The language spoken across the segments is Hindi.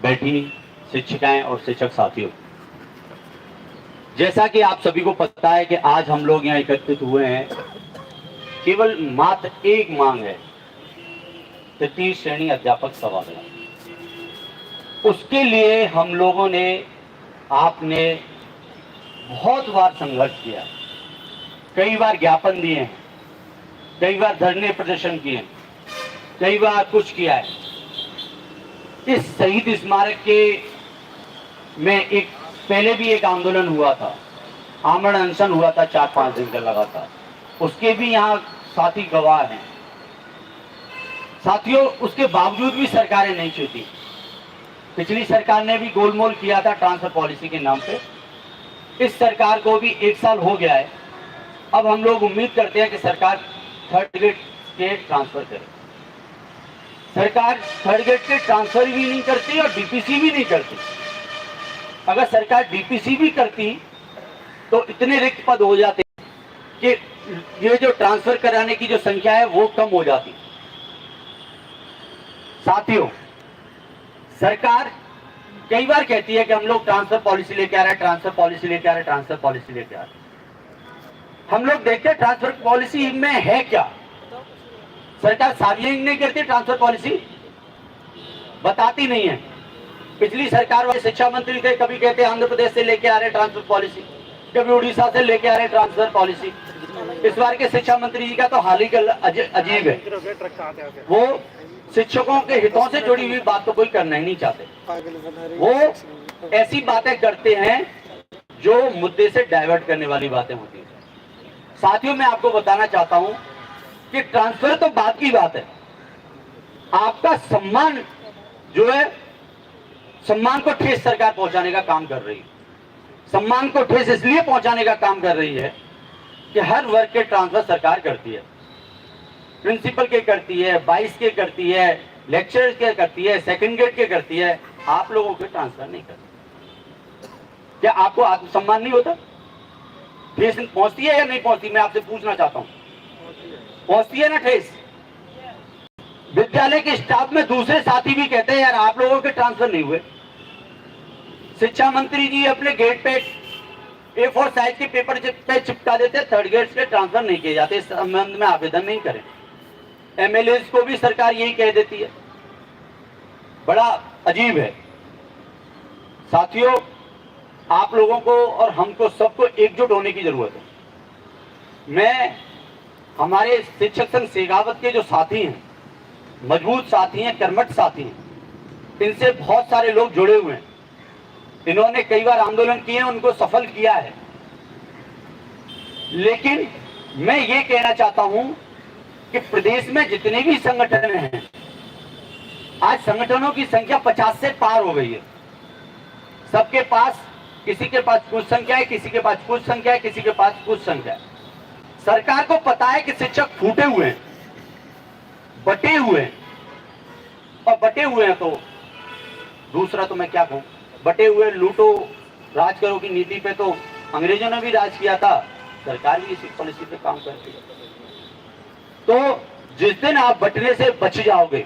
बैठी शिक्षिकाएं और शिक्षक साथियों, जैसा कि आप सभी को पता है कि आज हम लोग यहाँ एकत्रित हुए हैं, केवल मात्र एक मांग है, तृतीय श्रेणी अध्यापक तबादला। उसके लिए हम लोगों ने, आपने बहुत बार संघर्ष किया, कई बार ज्ञापन दिए हैं, कई बार धरने प्रदर्शन किए हैं, कई बार कुछ किया है। इस शहीद स्मारक के में एक पहले भी एक आंदोलन हुआ था, आमरण अनशन हुआ था 4-5 दिन का लगातार, उसके भी यहाँ साथी गवाह हैं। साथियों, उसके बावजूद भी सरकारें नहीं छूटी। पिछली सरकार ने भी गोलमोल किया था ट्रांसफर पॉलिसी के नाम पे। इस सरकार को भी 1 साल हो गया है। अब हम लोग उम्मीद करते हैं कि सरकार थर्ड ग्रेड के ट्रांसफर करे। सरकार थर्ड ग्रेड के ट्रांसफर भी नहीं करती और डीपीसी भी नहीं करती। अगर सरकार डीपीसी भी करती तो इतने रिक्त पद हो जाते कि ये जो ट्रांसफर कराने की जो संख्या है वो कम हो जाती। साथियों, सरकार कई बार कहती है कि हम लोग ट्रांसफर पॉलिसी लेके आ रहे हैं, ट्रांसफर पॉलिसी लेके आ रहे हैं, ट्रांसफर पॉलिसी लेके आ रहे हैं। हम लोग देखते हैं ट्रांसफर पॉलिसी में है क्या। सरकार सार्वजनिक नहीं करती, ट्रांसफर पॉलिसी बताती नहीं है। पिछली सरकार वाले शिक्षा मंत्री थे, कभी कहते आंध्र प्रदेश से लेके आ रहे ट्रांसफर पॉलिसी, कभी उड़ीसा से लेके आ रहे ट्रांसफर पॉलिसी। इस बार के शिक्षा मंत्री जी का तो हाल ही अजीब है। वो शिक्षकों के हितों से जुड़ी हुई बात तो कोई करना ही नहीं चाहते। वो ऐसी बातें करते हैं जो मुद्दे से डाइवर्ट करने वाली बातें होती है। साथियों, मैं आपको बताना चाहता हूं कि ट्रांसफर तो बात की बात है, आपका सम्मान जो है, सम्मान को ठेस सरकार पहुंचाने का काम कर रही है। सम्मान को ठेस इसलिए पहुंचाने का काम कर रही है कि हर वर्ग के ट्रांसफर सरकार करती है। प्रिंसिपल के करती है, 22 के करती है, लेक्चरर के करती है, सेकंड ग्रेड के करती है। आप लोगों के ट्रांसफर नहीं करती। क्या आपको आत्मसम्मान नहीं होता? ठेस पहुंचती है या नहीं पहुंचती? मैं आपसे पूछना चाहता हूं, पहुंचती है ना ठेस? विद्यालय के स्टाफ में दूसरे साथी भी कहते हैं यार आप लोगों के ट्रांसफर नहीं हुए। शिक्षा मंत्री जी अपने गेट पे A4 साइज के पेपर पे चिपका देते, थर्ड ग्रेड के ट्रांसफर नहीं किए जाते, इस संबंध में आवेदन नहीं करें। एमएलए को भी सरकार यही कह देती है। बड़ा अजीब है। साथियों, आप लोगों को और हमको सबको एकजुट होने की जरूरत है। मैं हमारे शिक्षक संघ शेखावत के जो साथी हैं, मजबूत साथी हैं, कर्मठ साथी हैं, इनसे बहुत सारे लोग जुड़े हुए हैं। इन्होंने कई बार आंदोलन किए हैं, उनको सफल किया है। लेकिन मैं ये कहना चाहता हूं कि प्रदेश में जितने भी संगठन हैं, आज संगठनों की संख्या 50 से पार हो गई है। सबके पास, किसी के पास कुछ संख्या है, किसी के पास कुछ संख्या है, किसी के पास कुछ संख्या है। सरकार को पता है कि शिक्षक फूटे हुए हैं, बटे हुए हैं, और बटे हुए हैं तो दूसरा तो मैं क्या कहूं, बटे हुए लूटो राज करो की नीति पे तो अंग्रेजों ने भी राज किया था, सरकार भी इसी पॉलिसी पे काम करती है। तो जिस दिन आप बटने से बच जाओगे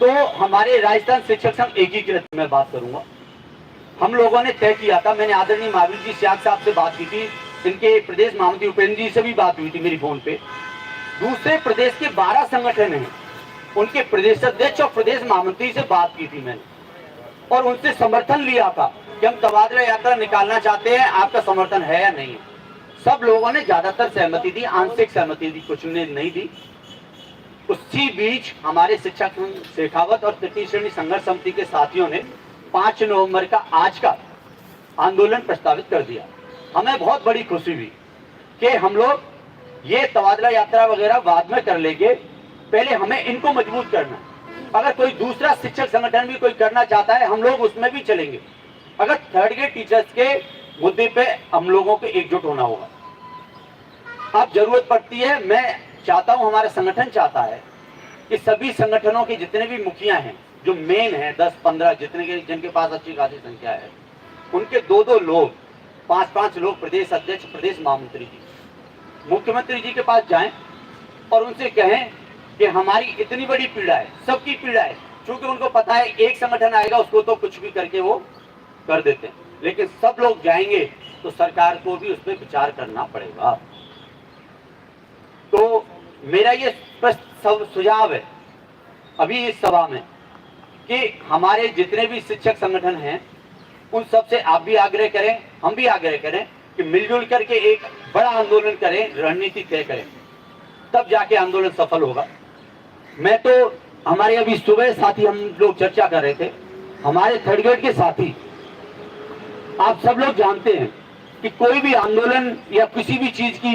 तो हमारे राजस्थान शिक्षक संघ एकीकृत में बात करूंगा। हम लोगों ने तय किया था, मैंने आदरणीय महावीर जी सियाग साहब से बात की थी, इनके प्रदेश महामंत्री उपेंद्र जी से भी बात हुई थी मेरी फोन पे। दूसरे प्रदेश के 12 संगठन हैं, उनके प्रदेश अध्यक्ष और प्रदेश महामंत्री से बात की थी मैंने, और उनसे समर्थन लिया था कि हम तबादला यात्रा निकालना चाहते हैं, आपका समर्थन है या नहीं। सब लोगों ने ज्यादातर सहमति दी, आंशिक सहमति दी, कुछ ने नहीं दी। उसी बीच हमारे शिक्षक शेखावत और तृतीय श्रेणी संघर्ष समिति के साथियों ने 5 नवंबर का आज का आंदोलन प्रस्तावित कर दिया। हमें बहुत बड़ी खुशी हुई कि हम लोग ये तबादला यात्रा वगैरह बाद में कर लेंगे, पहले हमें इनको मजबूत करना। अगर कोई दूसरा शिक्षक संगठन भी कोई करना चाहता है, हम लोग उसमें भी चलेंगे। अगर थर्ड ग्रेड टीचर्स के मुद्दे पे हम लोगों को एकजुट होना होगा। अब जरूरत पड़ती है, मैं चाहता हूं, हमारा संगठन चाहता है कि सभी संगठनों के जितने भी मुखिया हैं, जो मेन है 10-15 जितने के जिनके पास अच्छी खासी संख्या है, उनके 2-2 लोग, 5-5 लोग प्रदेश अध्यक्ष, प्रदेश महामंत्री जी, मुख्यमंत्री जी के पास जाएं और उनसे कहें कि हमारी इतनी बड़ी पीड़ा है, सबकी पीड़ा है, क्योंकि उनको पता है एक संगठन आएगा उसको तो कुछ भी करके वो कर देते हैं, लेकिन सब लोग जाएंगे तो सरकार को भी उस पर विचार करना पड़ेगा। तो मेरा ये स्पष्ट सुझाव है अभी इस सभा में कि हमारे जितने भी शिक्षक संगठन हैं उन सबसे आप भी आग्रह करें, हम भी आग्रह करें कि मिलजुल करके एक बड़ा आंदोलन करें, रणनीति तय करें, तब जाके आंदोलन सफल होगा। मैं तो हमारे अभी सुबह साथी हम लोग चर्चा कर रहे थे, हमारे थर्ड ग्रेड के साथी, आप सब लोग जानते हैं कि कोई भी आंदोलन या किसी भी चीज की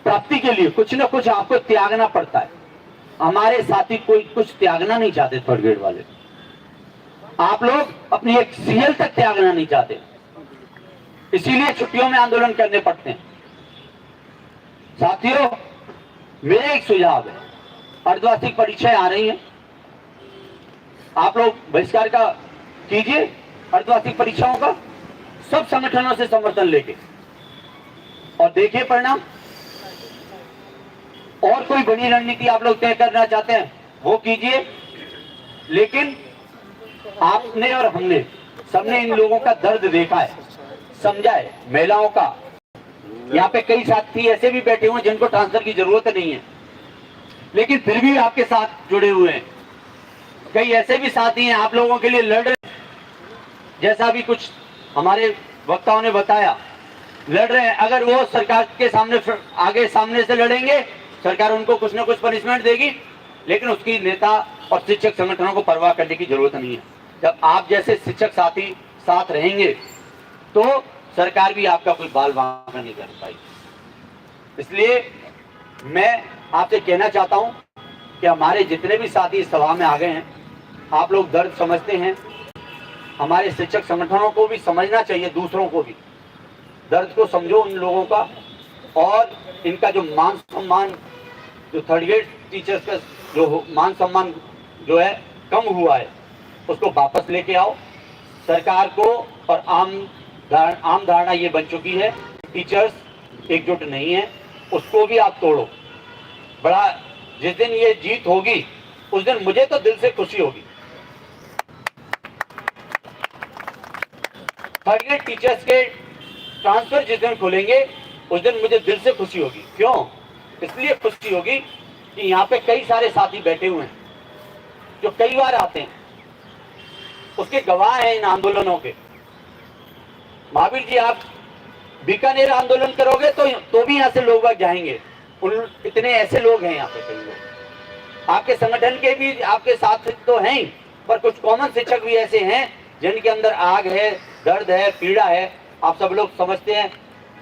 प्राप्ति के लिए कुछ ना कुछ आपको त्यागना पड़ता है। हमारे साथी कोई कुछ त्यागना नहीं चाहते, थर्ड ग्रेड वाले आप लोग अपनी एक सीएल तक त्यागना नहीं चाहते, इसीलिए छुट्टियों में आंदोलन करने पड़ते हैं। साथियों, मेरा एक सुझाव है, अर्धवार्षिक परीक्षाएं आ रही हैं, आप लोग बहिष्कार का कीजिए अर्धवार्षिक परीक्षाओं का, सब संगठनों से समर्थन लेके, और देखिए परिणाम। और कोई बड़ी रणनीति आप लोग तय करना चाहते हैं वो कीजिए, लेकिन आपने और हमने सबने इन लोगों का दर्द देखा है, समझा है, महिलाओं का। यहाँ पे कई साथी ऐसे भी बैठे हुए हैं जिनको ट्रांसफर की जरूरत नहीं है, लेकिन फिर भी आपके साथ जुड़े हुए हैं। कई ऐसे भी साथी हैं आप लोगों के लिए लड़ रहे हैं, जैसा भी कुछ हमारे वक्ताओं ने बताया, लड़ रहे हैं। अगर वो सरकार के सामने आगे सामने से लड़ेंगे, सरकार उनको कुछ ना कुछ पनिशमेंट देगी, लेकिन उसकी नेता और शिक्षक संगठनों को परवाह करने की जरूरत नहीं है। जब आप जैसे शिक्षक साथी साथ रहेंगे तो सरकार भी आपका कोई बाल बांका नहीं कर पाएगी। इसलिए मैं आपसे कहना चाहता हूं कि हमारे जितने भी साथी इस सभा में आ गए हैं, आप लोग दर्द समझते हैं, हमारे शिक्षक संगठनों को भी समझना चाहिए, दूसरों को भी दर्द को समझो उन लोगों का, और इनका जो मान सम्मान, जो थर्ड ग्रेड टीचर्स का जो मान सम्मान जो है कम हुआ है, उसको वापस लेके आओ। सरकार को और आम धारणा ये बन चुकी है टीचर्स एकजुट नहीं है, उसको भी आप तोड़ो। बड़ा जिस दिन ये जीत होगी उस दिन मुझे तो दिल से खुशी होगी। थर्ड ग्रेड टीचर्स के ट्रांसफर जिस दिन खुलेंगे उस दिन मुझे दिल से खुशी होगी। क्यों? इसलिए खुशी होगी कि यहाँ पे कई सारे साथी बैठे हुए हैं जो कई बार आते हैं, उसके गवाह हैं इन आंदोलनों के। महावीर जी, आप बीकानेर आंदोलन करोगे तो भी यहाँ से लोग जाएंगे, इतने ऐसे लोग हैं यहाँ पे, कई लोग आपके संगठन के भी आपके साथ तो हैं ही, पर कुछ कॉमन शिक्षक भी ऐसे हैं जिनके अंदर आग है, दर्द है, पीड़ा है। आप सब लोग समझते हैं,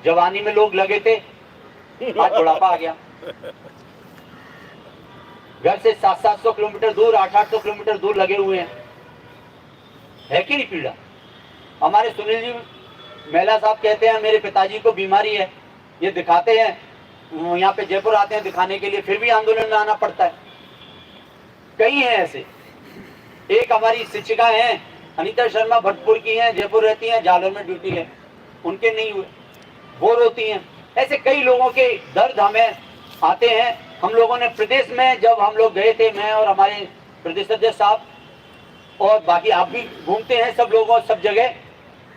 जवानी में लोग लगे थे, आज बुढ़ापा आ गया, घर से 700-700 किलोमीटर दूर, 800-800 किलोमीटर दूर लगे हुए हैं, है कि नहीं पीड़ा? हमारे सुनील जी मेहला साहब कहते हैं मेरे पिताजी को बीमारी है, ये दिखाते हैं, यहाँ पे जयपुर आते हैं दिखाने के लिए, फिर भी आंदोलन में आना पड़ता है। कई हैं ऐसे। एक हमारी शिक्षिका हैं अनीता शर्मा, भटपुर की हैं, जयपुर रहती हैं, जालौर में ड्यूटी है, उनके नहीं हुए, वो रोती हैं। ऐसे कई लोगों के दर्द हमें आते हैं। हम लोगों ने प्रदेश में जब हम लोग गए थे, मैं और हमारे प्रदेश अध्यक्ष साहब और बाकी आप भी घूमते हैं सब लोगों सब जगह,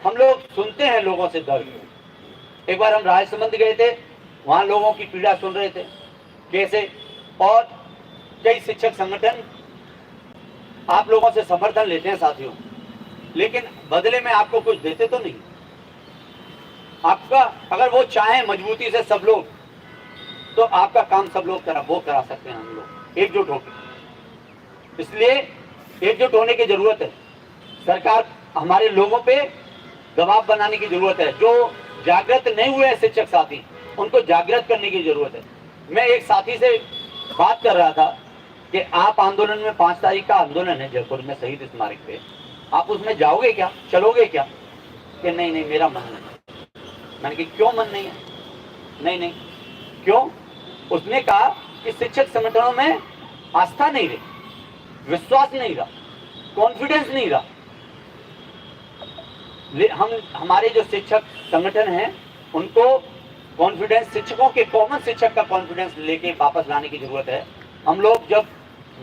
हम लोग सुनते हैं लोगों से दर्द। एक बार हम राजसमंद गए थे, वहाँ लोगों की पीड़ा सुन रहे थे कैसे, और कई शिक्षक संगठन आप लोगों से समर्थन लेते हैं साथियों, लेकिन बदले में आपको कुछ देते तो नहीं। आपका अगर वो चाहें मजबूती से सब लोग, तो आपका काम सब लोग करा सकते हैं, हम लोग एकजुट होकर। इसलिए एकजुट होने की जरूरत है। सरकार हमारे लोगों पे दबाव बनाने की जरूरत है। जो जागृत नहीं हुए हैं शिक्षक साथी, उनको जागृत करने की जरूरत है। मैं एक साथी से बात कर रहा था कि आप आंदोलन में 5 तारीख का आंदोलन है जयपुर में शहीद स्मारक पे, आप उसमें जाओगे क्या, चलोगे क्या? कि नहीं नहीं मेरा मन नहीं। मैंने कहा क्यों मन नहीं है? नहीं नहीं क्यों? उसने कहा कि शिक्षक संगठनों में आस्था नहीं रही, विश्वास नहीं रहा, कॉन्फिडेंस नहीं रहा। हमारे जो शिक्षक संगठन हैं उनको कॉन्फिडेंस, शिक्षकों के कॉमन शिक्षक का कॉन्फिडेंस लेके वापस लाने की जरूरत है। हम लोग जब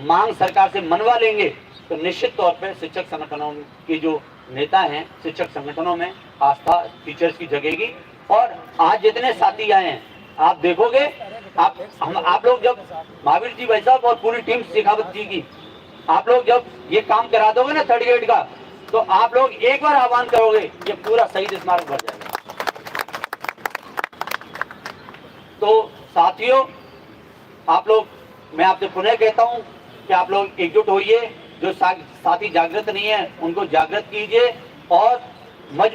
मांग सरकार से मनवा लेंगे तो निश्चित तौर पे शिक्षक संगठनों के जो नेता हैं, शिक्षक संगठनों में आस्था टीचर्स की जगेगी। और आज जितने साथी आए हैं, आप देखोगे, आप लोग जब महावीर जी भाई साहब और पूरी टीम शेखावत जी की, आप लोग जब ये काम करा दोगे ना 3rd ग्रेड का, तो आप लोग एक बार आह्वान करोगे, ये पूरा शहीद स्मारक भर जाएगा। तो साथियों, आप लोग, मैं आपसे पुनः कहता हूं कि आप लोग एकजुट होइए, जो साथी जागृत नहीं है उनको जागृत कीजिए और मजबूत